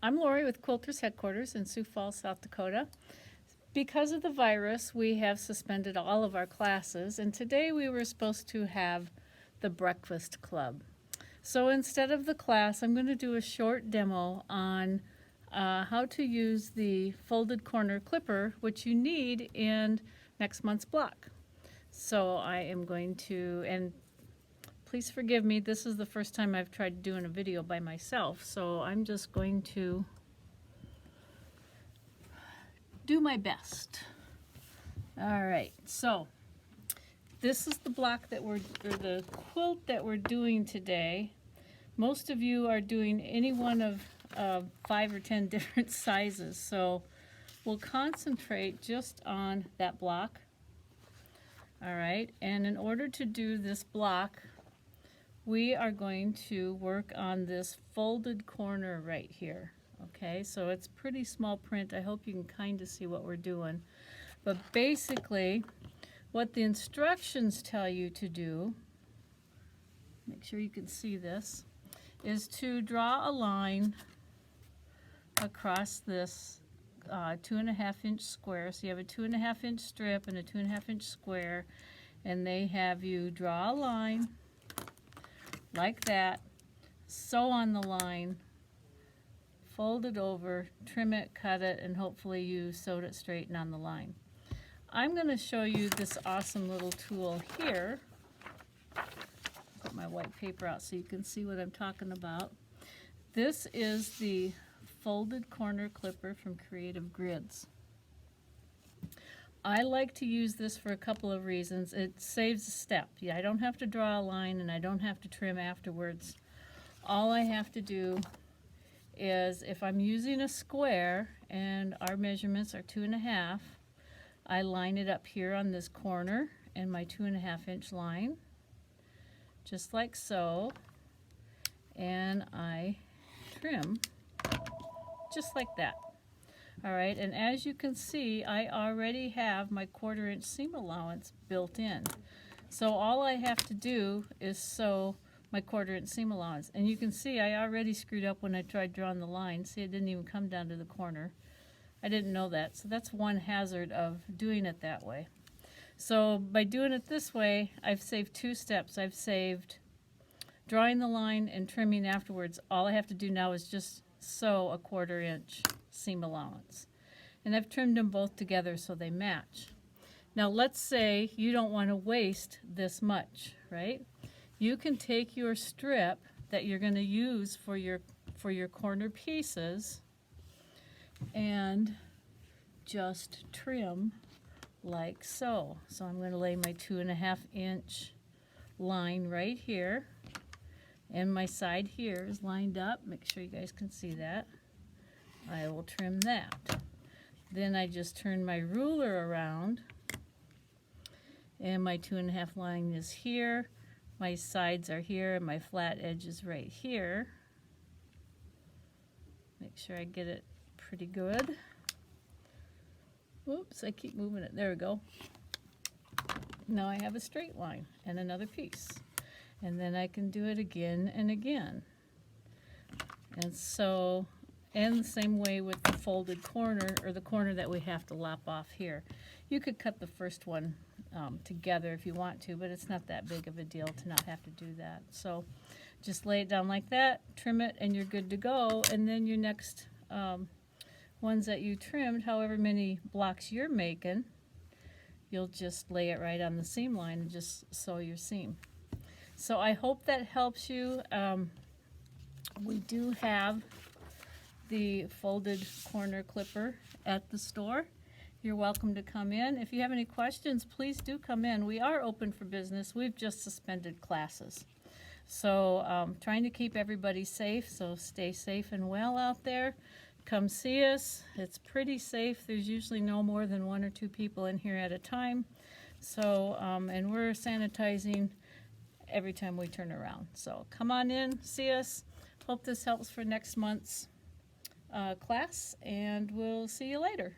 I'm Lori with Quilters Headquarters in Sioux Falls, South Dakota. Because of the virus, we have suspended all of our classes, and today we were supposed to have the breakfast club. So instead of the class, I'm going to do a short demo on how to use the folded corner clipper, which you need in next month's block. So I am going to, and please forgive me, this is the first time I've tried doing a video by myself, so I'm just going to do my best. All right, so this is the block that or the quilt that we're doing today. Most of you are doing any one of 5 or 10 different sizes, so we'll concentrate just on that block. All right, and in order to do this block, we are going to work on this folded corner right here. Okay, so it's pretty small print. I hope you can kind of see what we're doing. But basically, what the instructions tell you to do, make sure you can see this, is to draw a line across this 2.5 inch square. So you have a 2.5 inch strip and a 2.5 inch square, and they have you draw a line like that, sew on the line, fold it over, trim it, cut it, and hopefully you sewed it straight and on the line. I'm going to show you this awesome little tool here. Put my white paper out so you can see what I'm talking about. This is the folded corner clipper from Creative Grids. I like to use this for a couple of reasons. It saves a step. Yeah, I don't have to draw a line and I don't have to trim afterwards. All I have to do is, if I'm using a square and our measurements are 2.5, I line it up here on this corner in my 2.5 inch line, just like so, and I trim just like that. All right, and as you can see, I already have my 1/4 inch seam allowance built in. So all I have to do is sew my 1/4 inch seam allowance. And you can see I already screwed up when I tried drawing the line. See, it didn't even come down to the corner. I didn't know that. So that's one hazard of doing it that way. So by doing it this way, I've saved 2 steps. I've saved drawing the line and trimming afterwards. All I have to do now is just sew a 1/4 inch seam allowance. And I've trimmed them both together so they match. Now let's say you don't want to waste this much, right? You can take your strip that you're going to use for your corner pieces and just trim like so. So I'm going to lay my 2.5 inch line right here, and my side here is lined up. Make sure you guys can see that. I will trim that. Then I just turn my ruler around, and my 2.5 line is here. My sides are here, and my flat edge is right here. Make sure I get it pretty good. Whoops, I keep moving it. There we go. Now I have a straight line and another piece. And then I can do it again and again. And so, and the same way with the folded corner, or the corner that we have to lop off here. You could cut the first one together if you want to, but it's not that big of a deal to not have to do that. So just lay it down like that, trim it, and you're good to go. And then your next ones that you trimmed, however many blocks you're making, you'll just lay it right on the seam line and just sew your seam. So I hope that helps you. We do have the folded corner clipper at the store. You're welcome to come in. If you have any questions, please do come in. We are open for business. We've just suspended classes. So trying to keep everybody safe, so stay safe and well out there. Come see us. It's pretty safe. There's usually no more than 1 or 2 people in here at a time. So, and we're sanitizing every time we turn around. So come on in, see us. Hope this helps for next month's class, and we'll see you later.